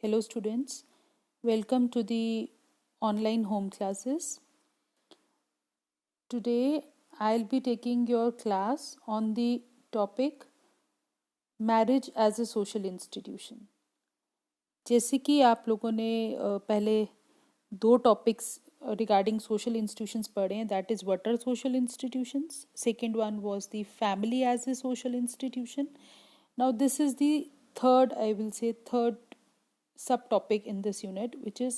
Hello students, welcome to the online home classes. Today I'll be taking your class on the topic marriage as a social institution. जैसे कि आप लोगों ने पहले दो topics regarding social institutions पढ़े हैं, that is what are social institutions. Second one was the family as a social institution. Now this is the third subtopic in this unit, which is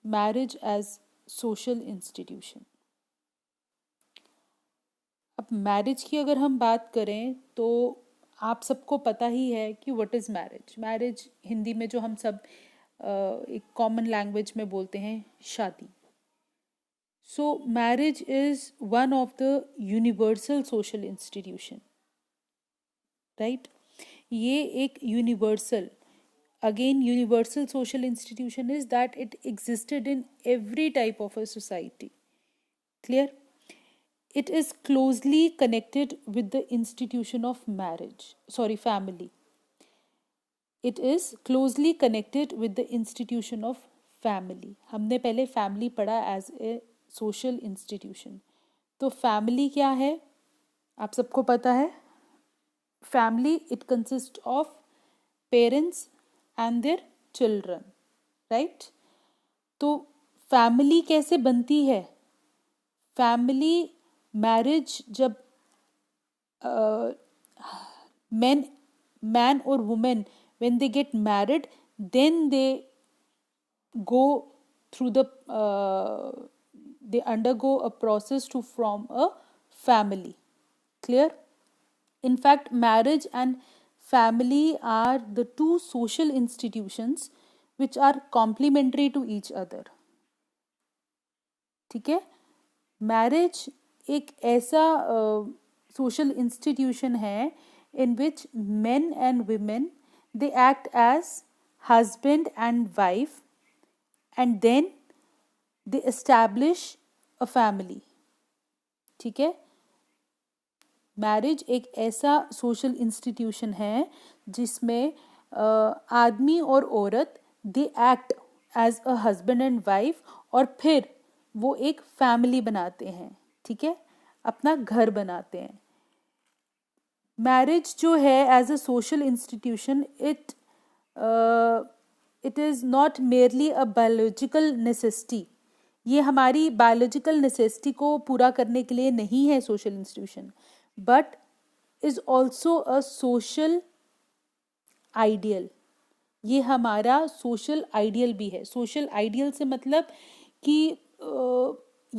marriage as social institution. अब marriage की अगर हम बात करें तो आप सबको पता ही है कि what is marriage. Marriage Hindi में जो हम सब एक कॉमन लैंग्वेज में बोलते हैं शादी. सो marriage is one of the universal social institution, right. ये एक universal, again universal social institution is that it existed in every type of a society. Clear? It is closely connected with the institution of family. It is closely connected with the institution of family. हमने पहले family पढ़ा as a social institution. तो family क्या है आप सबको पता है. Family, it consists of parents and their children, right? तो फैमिली कैसे बनती है. फैमिली मैरिज जब मैन और women when they get married, then they go through they undergo a process to form a family. Clear? In fact, marriage and family are the two social institutions which are complementary to each other. ठीक है. Marriage एक ऐसा social institution है in which men and women they act as husband and wife and then they establish a family. ठीक है. Marriage एक ऐसा social institution है जिसमें आदमी और औरत they act as a husband and wife और फिर वो एक फैमिली बनाते हैं. ठीक है. अपना घर बनाते हैं. मैरिज जो है as a social institution it is not merely a biological necessity. ये हमारी बायोलॉजिकल नेसेसिटी को पूरा करने के लिए नहीं है social institution, but is also a social ideal. ये हमारा सोशल आइडियल भी है. सोशल आइडियल से मतलब कि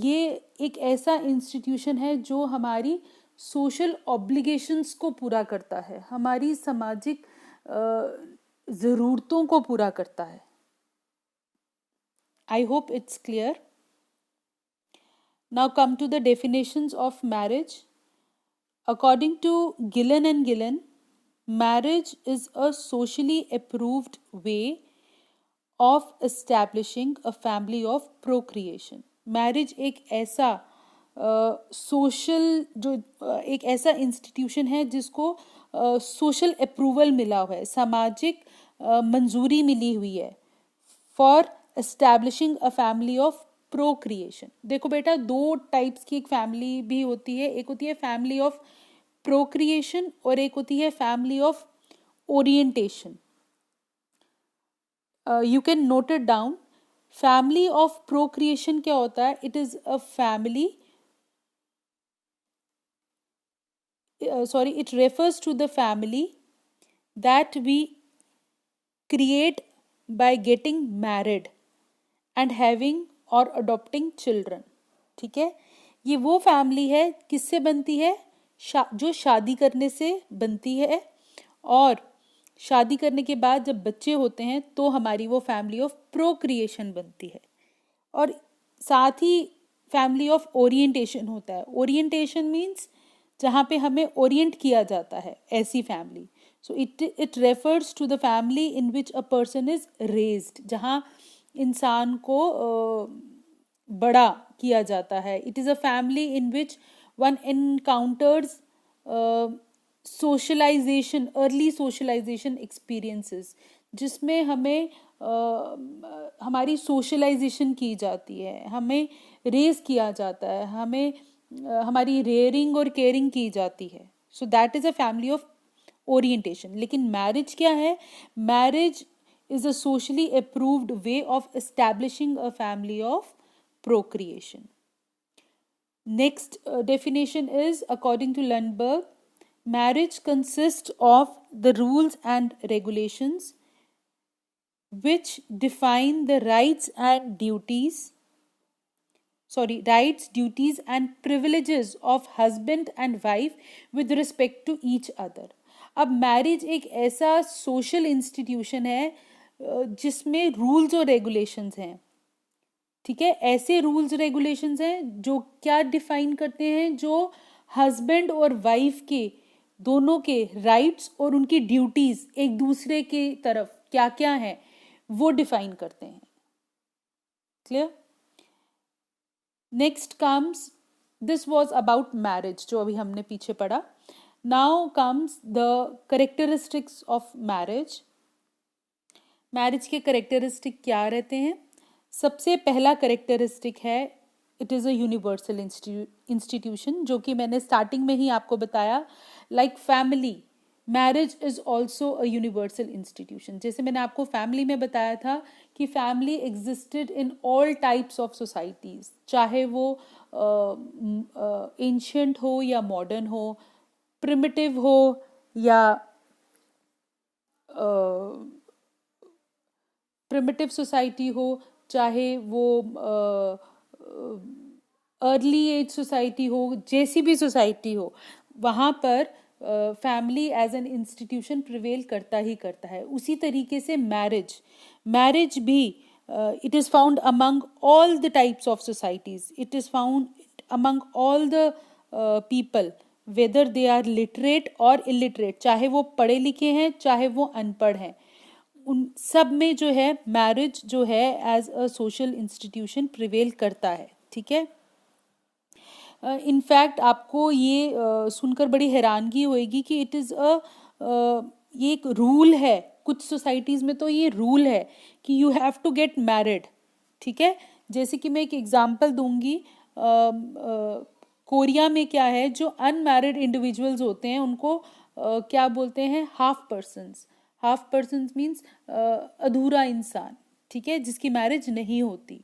ये एक ऐसा इंस्टीट्यूशन है जो हमारी सोशल ऑब्लिगेशंस को पूरा करता है, हमारी सामाजिक ज़रूरतों को पूरा करता है. I hope it's clear. Now come to the definitions of marriage. According to Gillen and Gillen, marriage is a socially approved way of establishing a family of procreation. Marriage एक ऐसा एक ऐसा इंस्टीट्यूशन है जिसको सोशल अप्रूवल मिला हुआ है, सामाजिक मंजूरी मिली हुई है for establishing a family of procreation. देखो बेटा, दो टाइप्स की एक फैमिली भी होती है. एक होती है फैमिली ऑफ प्रोक्रिएशन और एक होती है family of orientation. You can note it down. Family of procreation क्या होता है? It is a family it refers to the family that we create by getting married and having और adopting children. ठीक है. ये वो फैमिली है किससे बनती है? जो शादी करने से बनती है, और शादी करने के बाद जब बच्चे होते हैं तो हमारी वो फैमिली ऑफ प्रोक्रिएशन बनती है. और साथ ही फैमिली ऑफ ओरिएंटेशन होता है. ओरिएंटेशन मीन्स जहाँ पे हमें ओरिएंट किया जाता है, ऐसी family. So it refers to the family in which a person is raised, जहाँ इंसान को बड़ा किया जाता है. It is a family in which one encounters socialisation, early socialisation experiences, जिसमें हमें हमारी सोशलाइजेशन की जाती है, हमें रेस किया जाता है, हमें हमारी रेयरिंग और केयरिंग की जाती है. So that is a family of orientation. लेकिन मैरिज क्या है? Marriage is a socially approved way of establishing a family of procreation. Next definition is, according to Lundberg, marriage consists of the rules and regulations which define the rights, duties and privileges of husband and wife with respect to each other. अब marriage एक ऐसा social institution है जिसमें rules और regulations हैं. ठीक है, ऐसे रूल्स रेगुलेशंस हैं जो क्या डिफाइन करते हैं, जो हस्बैंड और वाइफ के दोनों के राइट्स और उनकी ड्यूटीज एक दूसरे की तरफ क्या क्या हैं वो डिफाइन करते हैं. Clear? Next comes, this was about marriage जो अभी हमने पीछे पढ़ा. Now comes the characteristics of marriage. Marriage के करेक्टरिस्टिक क्या रहते हैं? सबसे पहला करेक्टरिस्टिक है, it is a universal institution, जो कि मैंने स्टार्टिंग में ही आपको बताया. Like family, marriage is also a universal institution. जैसे मैंने आपको फैमिली में बताया था कि family existed in all types of societies, चाहे वो एंशियंट हो या मॉडर्न हो, प्रिमिटिव हो या प्रिमिटिव सोसाइटी हो, चाहे वो अर्ली एज सोसाइटी हो, जैसी भी सोसाइटी हो, वहाँ पर family as an institution prevail करता ही करता है. उसी तरीके से मैरिज भी it is found among all the types of societies. It is found among all the people, whether they are literate और इलिटरेट, चाहे वो पढ़े लिखे हैं चाहे वो अनपढ़ हैं. उन सब में जो है मैरिज जो है as a social institution prevail करता है. ठीक है. इनफैक्ट आपको ये सुनकर बड़ी हैरानगी होएगी कि इट इज़ ये एक रूल है. कुछ सोसाइटीज़ में तो ये रूल है कि you have to get married. ठीक है. जैसे कि मैं एक एग्जांपल दूंगी. कोरिया में क्या है, जो अनमैरिड इंडिविजुअल्स होते हैं उनको क्या बोलते हैं? हाफ पर्सन्स मीन्स अधूरा इंसान. ठीक है, जिसकी मैरिज नहीं होती.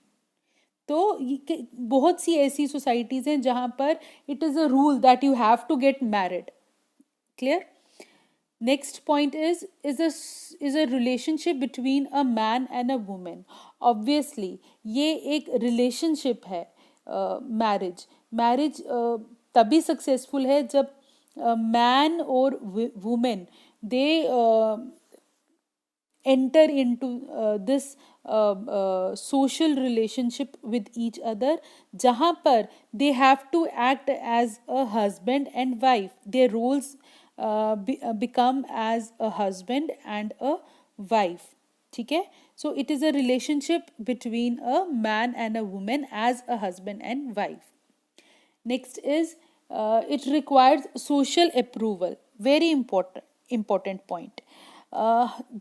तो बहुत सी ऐसी सोसाइटीज़ हैं जहाँ पर it is a rule that you have to get married. Clear? Next point is a relationship between a man and a women. Obviously ये एक रिलेशनशिप है. मैरिज तभी सक्सेसफुल है जब मैन और women they enter into this social relationship with each other, जहाँ पर they have to act as a husband and wife. Their roles become as a husband and a wife. ठीक है. So it is a relationship between a man and a woman as a husband and wife. Next is it requires social approval. Very important point.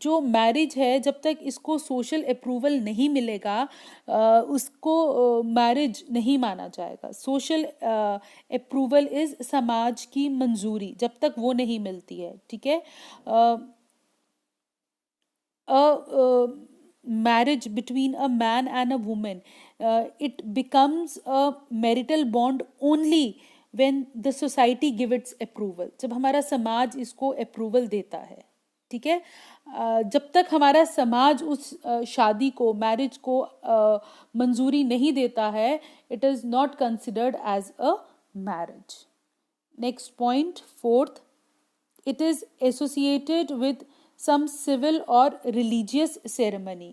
जो marriage है, जब तक इसको social approval नहीं मिलेगा उसको मैरिज नहीं माना जाएगा. सोशल अप्रूवल इज समाज की मंजूरी. जब तक वो नहीं मिलती है, ठीक है, marriage between a man and a woman, it becomes a marital bond only when the society give its approval. जब हमारा समाज इसको अप्रूवल देता है. ठीक है. जब तक हमारा समाज उस शादी को, मैरिज को मंजूरी नहीं देता है, it is not considered as a marriage. Next point, fourth, it is associated with some civil or religious ceremony.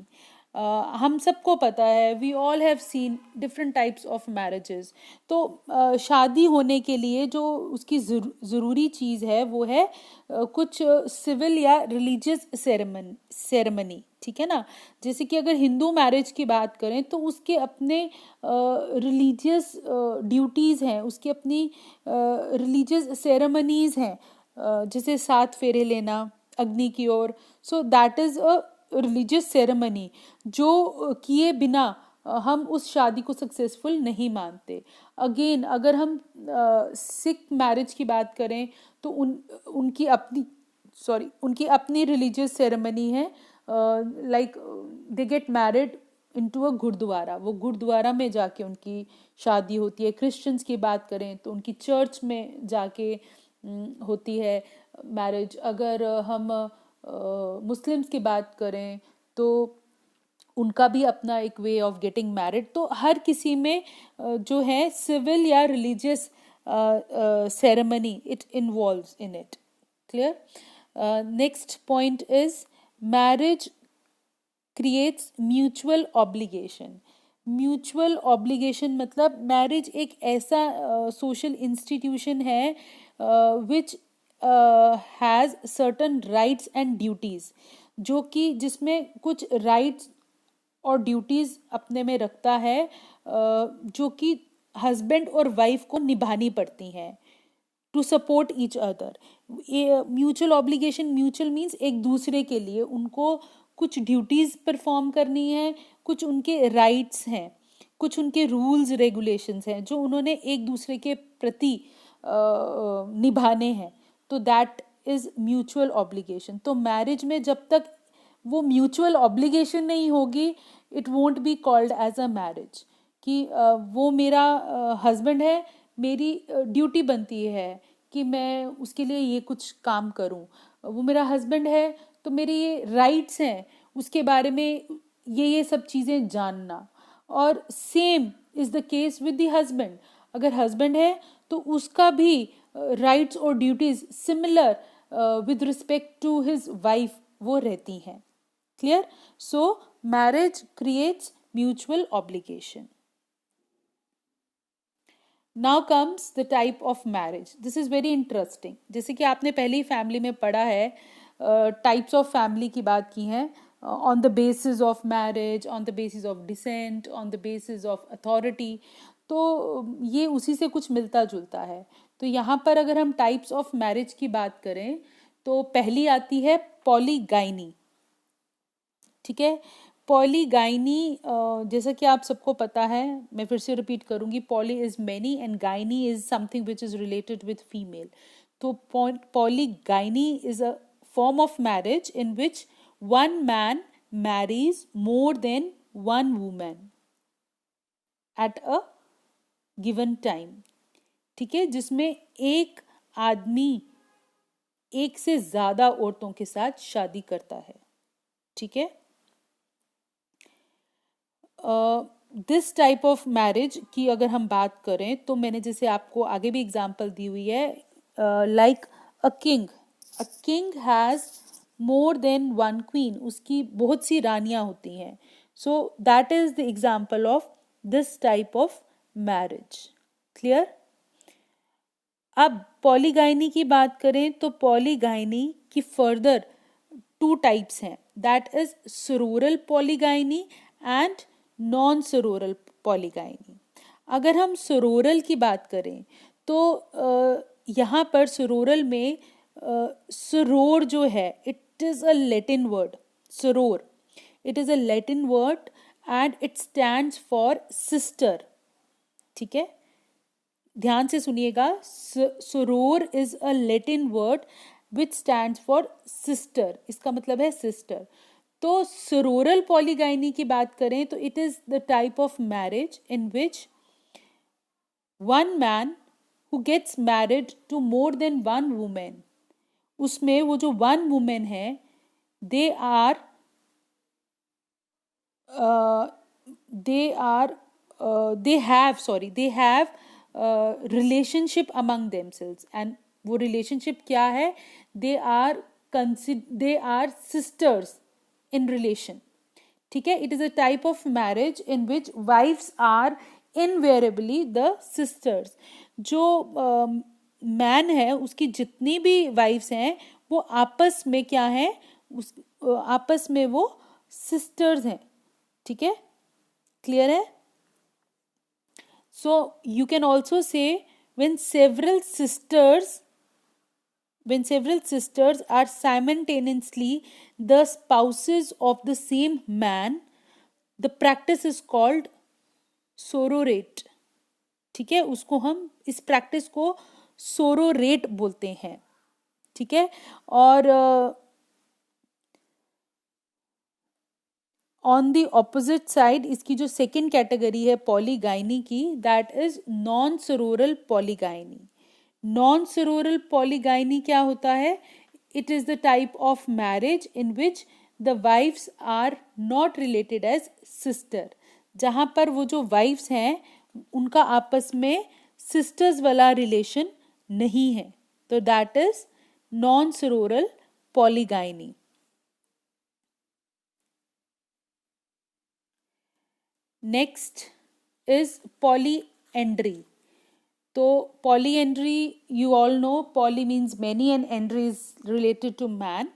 हम सबको पता है, we all have seen different types of marriages. तो शादी होने के लिए जो उसकी ज़रूरी चीज़ है वो है कुछ सिविल या रिलीजियस सेरेमनी. ठीक है ना. जैसे कि अगर हिंदू मैरिज की बात करें तो उसके अपने रिलीजियस ड्यूटीज़ हैं, उसकी अपनी रिलीजियस सेरेमनीज़ हैं. जैसे 7 फेरे लेना अग्नि की ओर, so that is a religious ceremony जो किए बिना हम उस शादी को सक्सेसफुल नहीं मानते. अगेन अगर हम सिख मैरिज की बात करें तो उनकी अपनी उनकी अपनी रिलीजियस सेरेमनी है. Like they get married into a gurdwara, वो गुरुद्वारा में जाके उनकी शादी होती है. क्रिश्चियंस की बात करें तो उनकी चर्च में जाके होती है मैरिज. अगर हम मुस्लिम्स की बात करें तो उनका भी अपना एक वे ऑफ गेटिंग मैरिड. तो हर किसी में जो है सिविल या religious ceremony it involves in it. Clear. Next point is marriage creates mutual obligation. Mutual obligation मतलब मैरिज एक ऐसा सोशल इंस्टीट्यूशन है which has certain rights and duties, जो कि जिसमें कुछ राइट्स और ड्यूटीज़ अपने में रखता है जो कि हस्बैंड और वाइफ को निभानी पड़ती हैं to support each other. Mutual obligation, mutual means एक दूसरे के लिए उनको कुछ ड्यूटीज़ परफॉर्म करनी है, कुछ उनके राइट्स हैं, कुछ उनके रूल्स रेगुलेशंस हैं जो उन्होंने एक दूसरे के प्रति निभाने हैं. तो दैट इज़ म्यूचुअल ऑब्लिगेशन. तो मैरिज में जब तक वो म्यूचुअल ऑब्लिगेशन नहीं होगी it won't be called as a marriage. कि वो मेरा हस्बैंड है, मेरी ड्यूटी बनती है कि मैं उसके लिए ये कुछ काम करूं. वो मेरा हस्बैंड है तो मेरे ये राइट्स हैं उसके बारे में ये सब चीज़ें जानना. और same is the case with the husband. अगर हस्बैंड है तो उसका भी राइट्स और duties similar with respect to his wife वो रहती हैं. Clear. So marriage creates mutual obligation. Now comes the type of marriage. This is very interesting. जैसे कि आपने पहले ही फैमिली में पढ़ा है, टाइप्स ऑफ फैमिली की बात की है, on the basis of marriage, on the basis of descent, on the basis of authority. तो ये उसी से कुछ मिलता जुलता है. तो यहाँ पर अगर हम टाइप्स ऑफ मैरिज की बात करें तो पहली आती है पॉलीगाइनी. ठीक है. पॉलीगाइनी जैसा कि आप सबको पता है, मैं फिर से रिपीट करूंगी, poly is many and gyny is something which is related with female. तो polygyny is a form of marriage in which one man marries more than one woman at a given time. ठीक है. जिसमें एक आदमी एक से ज्यादा औरतों के साथ शादी करता है. ठीक है. दिस टाइप ऑफ मैरिज की अगर हम बात करें तो मैंने जैसे आपको आगे भी एग्जांपल दी हुई है, like a king. A king has more than one queen. उसकी बहुत सी रानियां होती हैं. So that is the example of this type of marriage. Clear. अब पॉलीगाइनी की बात करें तो पॉलीगाइनी की फर्दर 2 टाइप्स हैं. That is sororal polygyny and non sororal polygyny. अगर हम सरोरल की बात करें तो यहाँ पर सरोरल में सरोर जो है it is a Latin word. Saror, it is a Latin word and it stands for sister. ठीक है. ध्यान से सुनिएगा. Saror is a Latin word which stands for sister. इसका मतलब है सिस्टर. तो सरोरल पॉलीगाइनी की बात करें तो it is the type of marriage in which one man who gets married to more than one women. उसमें वो जो वन वुमेन है they are they have relationship among themselves. and वो relationship क्या है? they are sisters in relation. ठीक है. it is a type of marriage in which wives are invariably the sisters. जो मैन है उसकी जितनी भी वाइफ्स हैं वो आपस में क्या है? आपस में वो सिस्टर्स हैं. ठीक है. क्लियर है. So you can also say when several sisters when several sisters are simultaneously the spouses of the same man, the practice is called sororate. ठीक है, उसको हम इस प्रैक्टिस को सोरोरेट बोलते हैं. ठीक है. और ऑन द ऑपोजिट साइड इसकी जो सेकेंड कैटेगरी है पॉलीगाइनी की, that is non sororal polygyny. Non sororal polygyny क्या होता है? It is the type of marriage in which the wifes are not related as sister. जहाँ पर वो जो वाइफ्स हैं उनका आपस में सिस्टर्स वाला रिलेशन नहीं है. तो that is non sororal polygyny. Next is polyandry. तो polyandry, you all know poly means many and andry is related to man.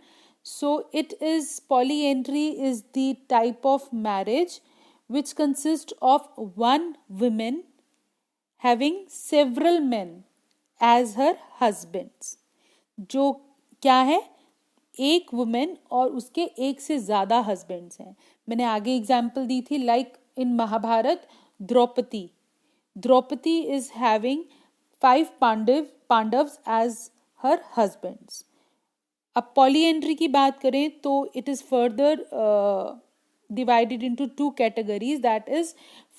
So it is, polyandry is the type of marriage which consists of one woman having several men as her husbands. जो क्या है? एक women और उसके एक से ज़्यादा husbands हैं. मैंने आगे एग्जाम्पल दी थी, like in Mahabharat Draupadi. Draupadi is having 5 Pandavas as her husbands. अब polyandry की बात करें तो it is further divided into 2 categories, that is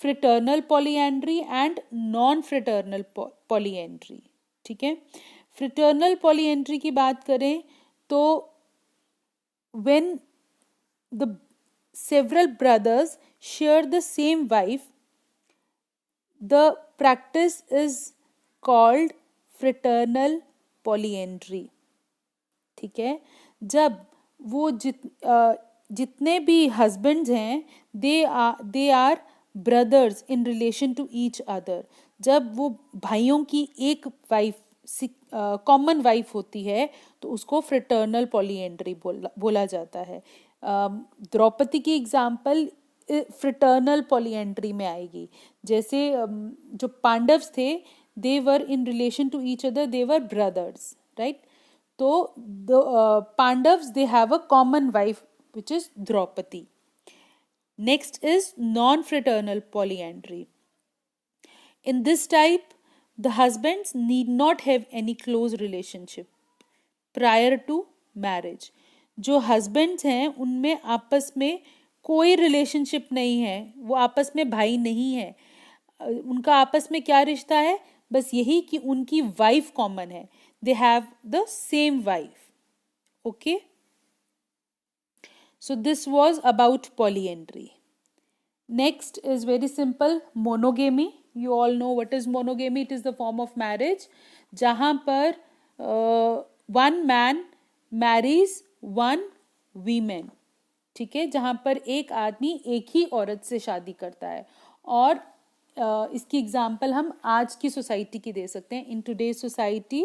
fraternal polyandry and non-fraternal polyandry. ठीक है. Fraternal polyandry की बात करें तो when the several brothers share the same wife, the practice is called fraternal polyandry. ठीक है. जब वो जितने भी husbands हैं they are brothers in relation to each other. जब वो भाइयों की एक वाइफ कॉमन वाइफ होती है तो उसको फ्रेटर्नल पॉलीएंड्री बोला जाता है. द्रौपदी की एग्जाम्पल फ्रेटर्नल पॉलीएंड्री में आएगी. जैसे जो पांडव्स थे they were in relation to each other, they were brothers, right. तो Pandavs they have a common wife which is Draupadi. Next is non fraternal polyandry. In this type the husbands need not have any close relationship prior to marriage. जो husbands हैं उनमें आपस में कोई relationship नहीं है, वो आपस में भाई नहीं है. उनका आपस में क्या रिश्ता है? बस यही कि उनकी वाइफ कॉमन है. They have the same wife. Okay. So this was about polyandry. Next is very simple, monogamy. You all know what is monogamy. It is the form of marriage जहाँ पर one man marries one women. ठीक है. जहाँ पर एक आदमी एक ही औरत से शादी करता है. और इसकी एग्जाम्पल हम आज की सोसाइटी की दे सकते हैं. In today society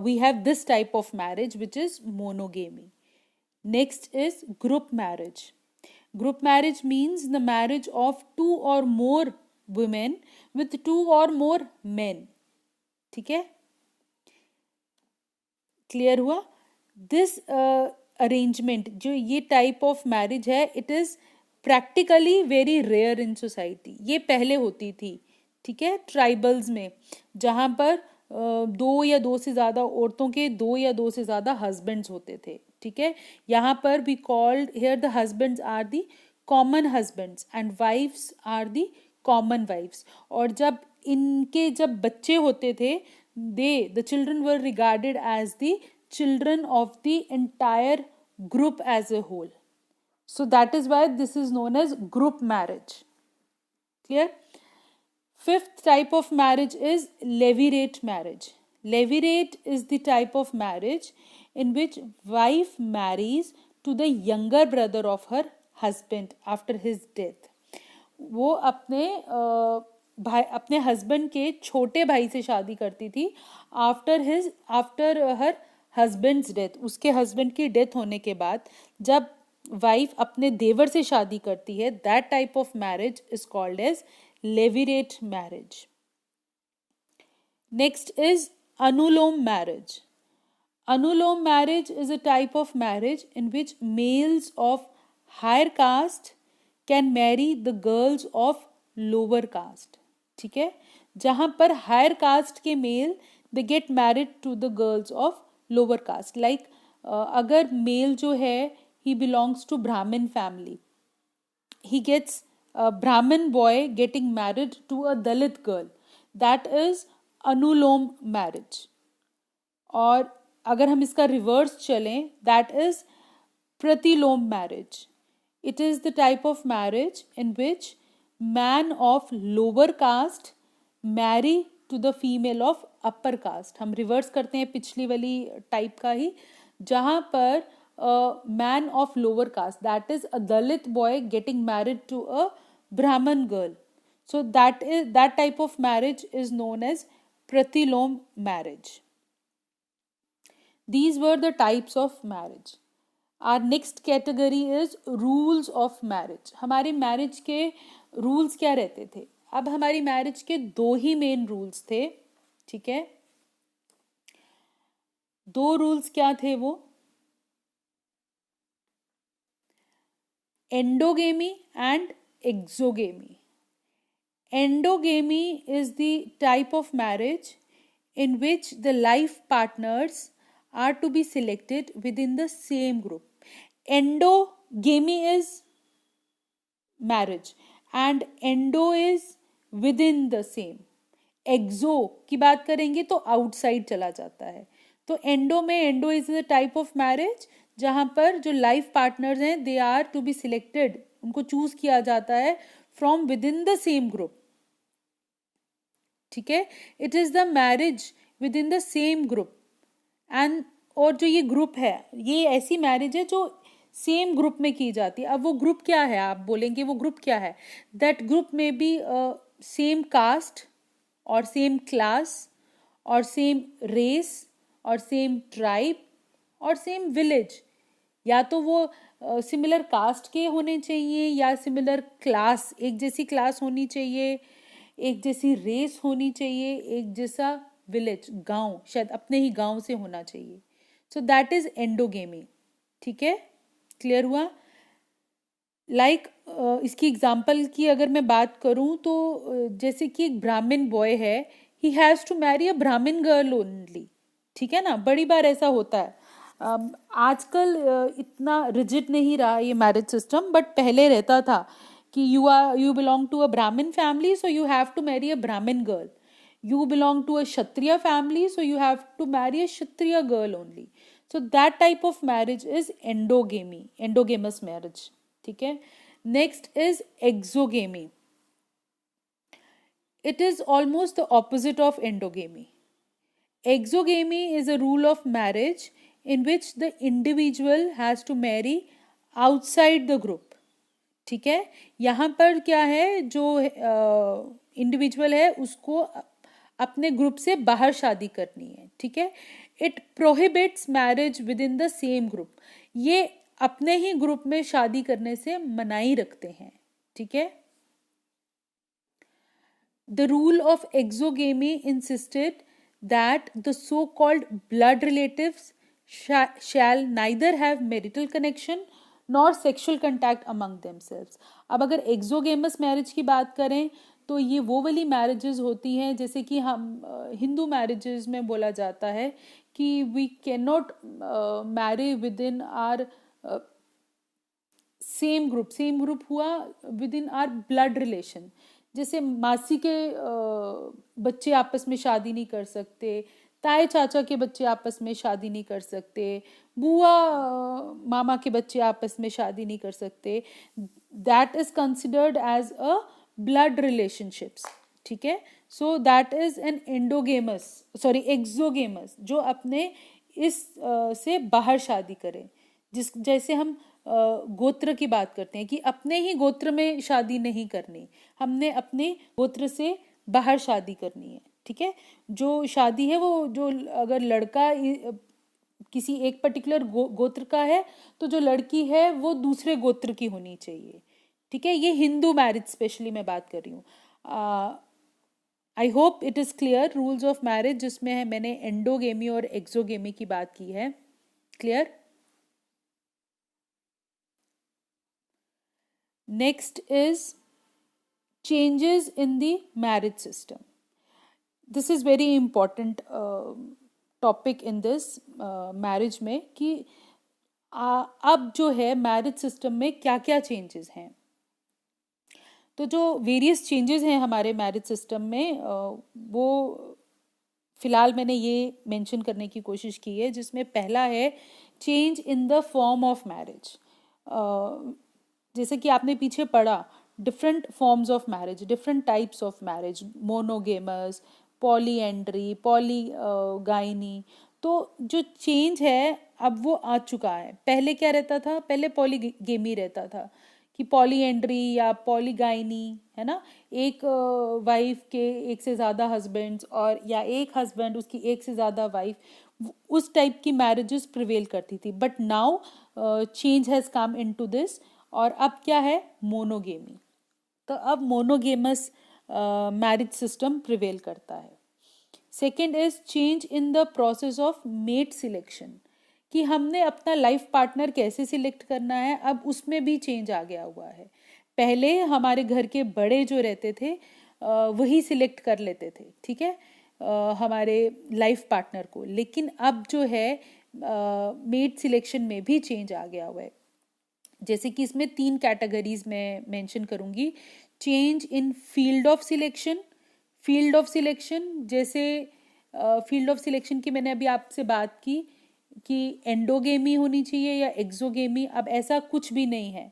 we have this type of marriage which is monogamy. Next is group marriage. Group marriage means the marriage of 2 or more women with 2 or more men. ठीक है. Clear हुआ? This arrangement, जो ये type of marriage है, it is practically very rare in society. ये पहले होती थी. ठीक है. ट्राइबल्स में जहाँ पर 2 या 2 से ज़्यादा औरतों के 2 या 2 से ज़्यादा हस्बैंड्स होते थे. ठीक है. यहाँ पर भी called here the husbands are the common husbands and wives are the common wives. और जब इनके जब बच्चे होते थे the children were regarded as the children of the entire group as a whole. So that is why this is known as group marriage. Clear? Fifth type of marriage is levirate marriage. Levirate is the type of marriage in which wife marries to the younger brother of her husband after his death. वो अपने husband के छोटे भाई से शादी करती थी after her husband's death. उसके हस्बैंड की डेथ होने के बाद जब वाइफ अपने देवर से शादी करती है, that type of marriage is called as levirate marriage. Next is Anulom marriage. Anulom marriage is a type of marriage in which males of higher caste can marry the girls of lower caste. ठीक है, जहाँ पर higher caste के male they get married to the girls of lower caste. Like अगर male जो है he belongs to Brahmin family, he gets a Brahmin boy getting married to a Dalit girl. That is anulom marriage. और अगर हम इसका reverse चलें, that is प्रतिलोम marriage. It is the type of marriage in which man of lower caste marry to the female of upper caste. हम reverse करते हैं पिछली वाली टाइप का ही, जहाँ पर a man of lower caste, that is a Dalit boy getting married to a Brahman girl. So that type of marriage is known as pratilom marriage. These were the types of marriage. Our next category is rules of marriage. हमारे marriage के rules क्या रहते थे? अब हमारी marriage के दो ही main rules थे. ठीक है, दो रूल्स क्या थे वो? Endogamy and exogamy. Endogamy is the type of marriage in which the life partners are to be selected within the same group. Endogamy is marriage and endo is within the same. Exo की बात करेंगे तो outside चला जाता है. तो endo में, endo is the type of marriage जहाँ पर जो लाइफ पार्टनर्स हैं they are to be selected, उनको चूज किया जाता है from within the same group. ठीक है, it is the marriage within the same group. And और जो ये ग्रुप है, ये ऐसी मैरिज है जो सेम ग्रुप में की जाती है. अब वो ग्रुप क्या है? आप बोलेंगे वो ग्रुप क्या है? दैट ग्रुप में बी सेम कास्ट और सेम क्लास और सेम रेस और सेम ट्राइब और सेम विलेज. या तो वो सिमिलर कास्ट के होने चाहिए या सिमिलर क्लास, एक जैसी क्लास होनी चाहिए, एक जैसी रेस होनी चाहिए, एक जैसा विलेज, गांव, शायद अपने ही गांव से होना चाहिए. सो दैट इज एंडोगेमी. ठीक है, क्लियर हुआ? लाइक इसकी एग्जाम्पल की अगर मैं बात करूं तो जैसे कि एक ब्राह्मण बॉय है, he has to marry a Brahmin girl only. ठीक है ना, बड़ी बार ऐसा होता है. आजकल इतना रिजिड नहीं रहा ये मैरिज सिस्टम, बट पहले रहता था कि you belong to a Brahmin family so you have to marry a Brahmin girl. You belong to a Kshatriya family, so you have to marry a Kshatriya girl only. So that type of marriage is endogamy, endogamous marriage. ठीक है. Next is exogamy. It is almost the opposite of endogamy. Exogamy is a rule of marriage in which the individual has to marry outside the group. ठीक है, यहाँ पर क्या है, जो individual है उसको अपने ग्रुप से बाहर शादी करनी है. ठीक है, it prohibits marriage within the same group. ये अपने ही ग्रुप में शादी करने से मनाही रखते हैं. ठीक है. The rule of exogamy insisted that the so-called blood relatives shall neither have marital connection nor sexual contact among themselves. अब अगर exogamous marriage की बात करें तो ये वो वाली मैरिजेस होती हैं जैसे कि हम हिंदू मैरिजेस में बोला जाता है कि we can not marry within our same group हुआ within our blood relation. जैसे मासी के बच्चे आपस में शादी नहीं कर सकते, ताए चाचा के बच्चे आपस में शादी नहीं कर सकते, बुआ मामा के बच्चे आपस में शादी नहीं कर सकते. That is considered as a blood relationships. ठीक है. So that is an exogamous जो अपने इस से बाहर शादी करे. जैसे हम गोत्र की बात करते हैं कि अपने ही गोत्र में शादी नहीं करनी, हमने अपने गोत्र से बाहर शादी करनी है. ठीक है. जो शादी है वो जो अगर लड़का किसी एक पर्टिकुलर गोत्र का है तो जो लड़की है वो दूसरे गोत्र की होनी चाहिए. ठीक है. ये हिंदू मैरिज स्पेशली मैं बात कर रही हूँ. I hope it is clear rules of marriage, जिसमें है मैंने एंडोगेमी और एक्सोगेमी की बात की है. Clear. Next is changes in the marriage system. This is very important topic in this marriage में कि अब जो है मैरिज सिस्टम में क्या क्या चेंजेस हैं. तो जो वेरियस चेंजेस हैं हमारे मैरिज सिस्टम में वो फिलहाल मैंने ये मेंशन करने की कोशिश की है, जिसमें पहला है change in the form of marriage. जैसे कि आपने पीछे पढ़ा different forms of marriage, different types of marriage, monogamous, polyandry, polygyny. तो जो चेंज है अब वो आ चुका है. पहले क्या रहता था, पहले पॉलीगेमी रहता था कि पॉलीएंड्री या पॉलीगाइनी है ना, एक वाइफ के एक से ज़्यादा हस्बैंड्स और या एक हस्बैंड उसकी एक से ज़्यादा वाइफ, उस टाइप की मैरिजेस प्रिवेल करती थी. But now change has come into this और अब क्या है, मोनोगेमी. तो अब मोनोगेमस मैरिज सिस्टम प्रिवेल करता है. Second is change in the process of mate selection, कि हमने अपना लाइफ पार्टनर कैसे सिलेक्ट करना है, अब उसमें भी चेंज आ गया हुआ है. पहले हमारे घर के बड़े जो रहते थे वही सिलेक्ट कर लेते थे, ठीक है, हमारे लाइफ पार्टनर को. लेकिन अब जो है मेट सिलेक्शन में भी चेंज आ गया हुआ है. जैसे कि इसमें 3 कैटेगरीज में मेंशन करूंगी. Change in field of selection. Field of selection जैसे फील्ड ऑफ सिलेक्शन की मैंने अभी आपसे बात की कि एंडोगेमी होनी चाहिए या एक्सोगेमी. अब ऐसा कुछ भी नहीं है.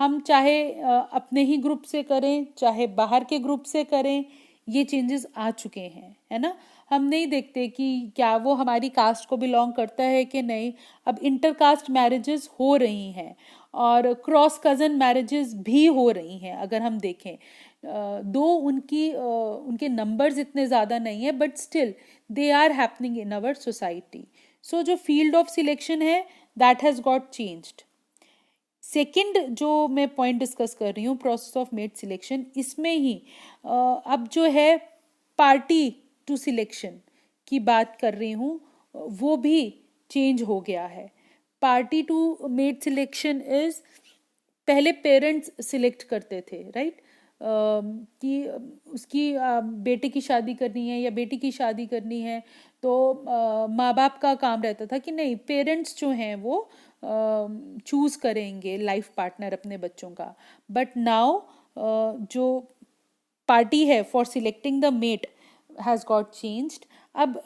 हम चाहे अपने ही ग्रुप से करें चाहे बाहर के ग्रुप से करें, ये चेंजेस आ चुके हैं, है ना. हम नहीं देखते कि क्या वो हमारी कास्ट को बिलोंग करता है कि नहीं. अब इंटरकास्ट मैरिजेस हो रही हैं और क्रॉस कज़न मैरिजेस भी हो रही हैं. अगर हम देखें दो उनके नंबर्स इतने ज़्यादा नहीं है, but still they are happening in our society. So जो फील्ड ऑफ सिलेक्शन है that has got changed. Second जो मैं पॉइंट डिस्कस कर रही हूँ, प्रोसेस ऑफ मेट सिलेक्शन, इसमें ही अब जो है पार्टी टू सिलेक्शन की बात कर रही हूँ, वो भी चेंज हो गया है. Party to mate selection is, पहले पेरेंट्स सिलेक्ट करते थे, राइट, कि उसकी बेटे की शादी करनी है या बेटी की शादी करनी है तो माँ बाप का काम रहता था कि नहीं, पेरेंट्स जो हैं वो चूज करेंगे लाइफ पार्टनर अपने बच्चों का. बट नाउ जो पार्टी है for selecting the mate has got changed. अब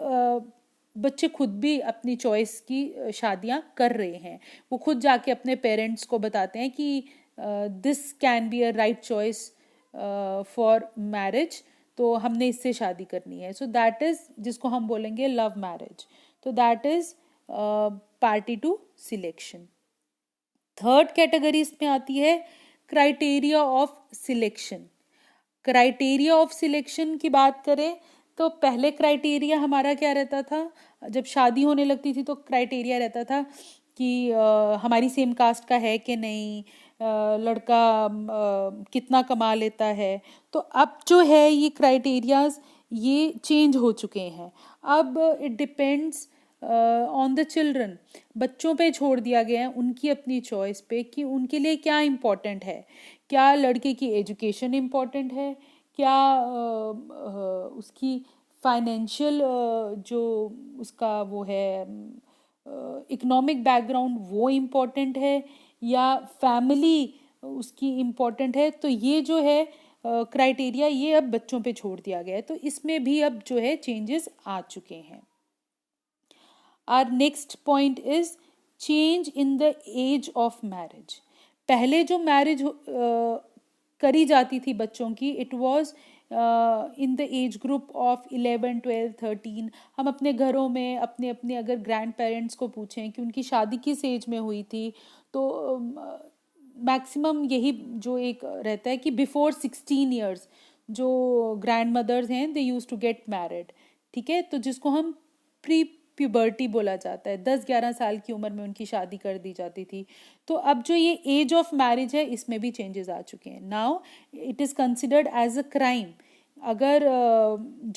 बच्चे खुद भी अपनी चॉइस की शादियां कर रहे हैं. वो खुद जाके अपने पेरेंट्स को बताते हैं कि this can be a right choice for marriage, तो हमने इससे शादी करनी है. सो दैट इज जिसको हम बोलेंगे लव मैरिज. तो that is party to selection. Third category इसमें आती है criteria of selection. Criteria of selection की बात करें तो पहले क्राइटेरिया हमारा क्या रहता था, जब शादी होने लगती थी तो क्राइटेरिया रहता था कि हमारी सेम कास्ट का है कि नहीं, लड़का कितना कमा लेता है. तो अब जो है ये क्राइटेरियाज ये चेंज हो चुके हैं. अब it depends on the children. बच्चों पे छोड़ दिया गया है उनकी अपनी चॉइस पे कि उनके लिए क्या इम्पोर्टेंट है. क्या लड़के की एजुकेशन इम्पोर्टेंट है, क्या उसकी फाइनेंशियल जो उसका वो है इकोनॉमिक बैकग्राउंड वो इम्पोर्टेंट है, या फैमिली उसकी इम्पोर्टेंट है. तो ये जो है क्राइटेरिया ये अब बच्चों पे छोड़ दिया गया है. तो इसमें भी अब जो है चेंजेस आ चुके हैं. Our next point is change in the age of marriage. पहले जो मैरिज करी जाती थी बच्चों की, it was in the age group of 11, 12, 13. हम अपने घरों में अपने अपने अगर ग्रैंड पेरेंट्स को पूछें कि उनकी शादी किस एज में हुई थी, तो मैक्सिमम यही जो एक रहता है कि बिफोर 16 ईयर्स जो ग्रैंड मदर्स हैं दे यूज टू गेट मैरिड. ठीक है, तो जिसको हम प्री प्यूबर्टी बोला जाता है, 10-11 साल की उम्र में उनकी शादी कर दी जाती थी. तो अब जो ये एज ऑफ मैरिज है इसमें भी चेंजेस आ चुके हैं. Now it is considered as a crime. अगर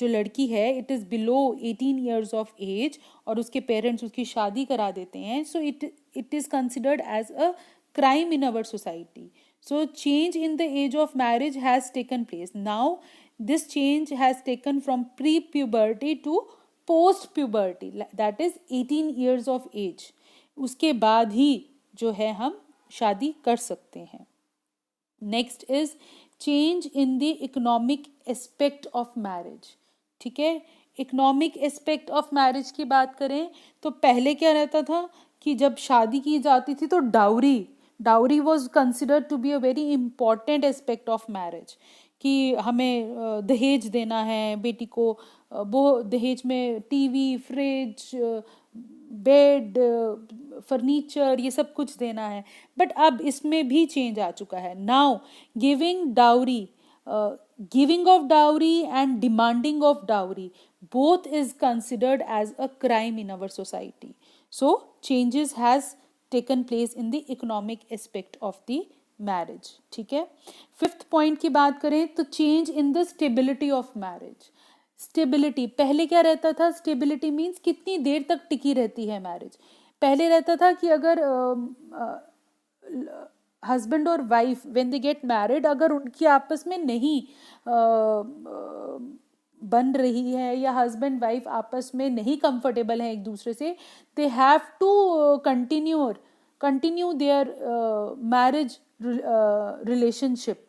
जो लड़की है it is below 18 years of age और उसके पेरेंट्स उसकी शादी करा देते हैं, so it is considered as a crime in our society. So change in the age of marriage has taken place. Now this change has taken from pre-puberty to post-puberty, that is 18 years of age. उसके बाद ही जो है हम शादी कर सकते हैं. Next is change in the economic aspect of marriage. ठीक है, इकोनॉमिक एस्पेक्ट ऑफ मैरिज की बात करें तो पहले क्या रहता था कि जब शादी की जाती थी तो dowry was considered to be a very important aspect of marriage, कि हमें दहेज देना है बेटी को, वो दहेज में टीवी, फ्रिज, बेड, फर्नीचर, ये सब कुछ देना है. बट अब इसमें भी चेंज आ चुका है. Now giving of dowry and demanding of dowry both is considered as a crime in our society. So changes has taken place in the economic aspect of the marriage. ठीक है. Fifth point की बात करें तो change in the stability of marriage. Stability, पहले क्या रहता था, स्टेबिलिटी मीन्स कितनी देर तक टिकी रहती है मैरिज. पहले रहता था कि अगर हस्बैंड और wife when they get married, अगर उनकी आपस में नहीं बन रही है या हस्बैंड वाइफ आपस में नहीं कंफर्टेबल है एक दूसरे से, they have to continue their marriage relationship.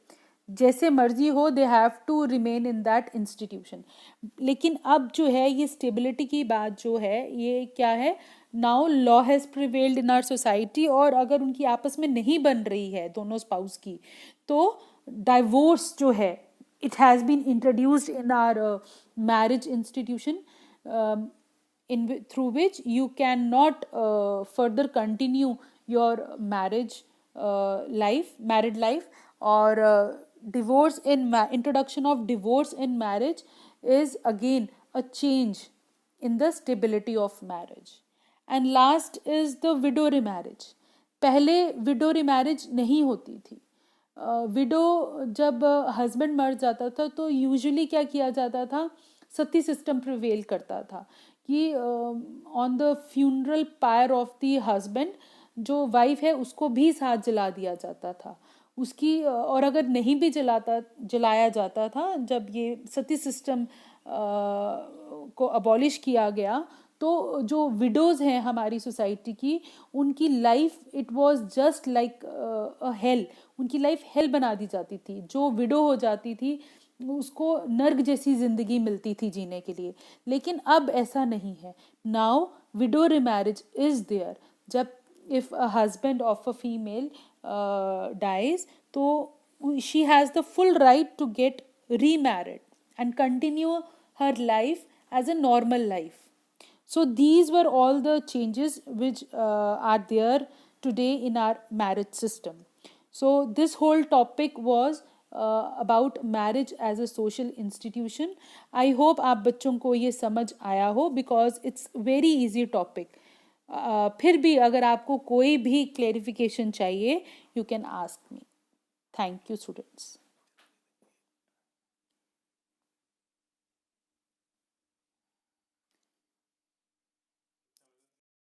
जैसे मर्जी हो, they have to remain in that institution. लेकिन अब जो है ये स्टेबिलिटी की बात जो है ये क्या है, now law has prevailed in our society. और अगर उनकी आपस में नहीं बन रही है दोनों स्पाउस की, तो डाइवोर्स जो है it has been introduced in our marriage institution, through which you cannot further continue your marriage married life, or introduction of divorce in marriage is again a change in the stability of marriage. And last is the widow remarriage. पहले widow remarriage नहीं होती थी. Window जब husband मर जाता था तो usually क्या किया जाता था, सती सिस्टम प्रिवेल करता था कि on the funeral pyre of the husband जो वाइफ है उसको भी साथ जला दिया जाता था उसकी. और अगर नहीं भी जलाया जाता था, जब ये सती सिस्टम को अबॉलिश किया गया, तो जो विडोज़ हैं हमारी सोसाइटी की, उनकी life it was just like a hello. उनकी लाइफ हेल बना दी जाती थी. जो विडो हो जाती थी उसको नर्क जैसी ज़िंदगी मिलती थी जीने के लिए. लेकिन अब ऐसा नहीं है. Now widow remarriage is there. जब if a husband of a female dies, तो she has the full right to get remarried and continue her life as a normal life. So these were all the changes which are there today in our marriage system. So this whole topic was about marriage as a social institution. I hope आप बच्चों को ये समझ आया हो, because it's very easy topic. फिर भी अगर आपको कोई भी clarification चाहिए, you can ask me. Thank you students.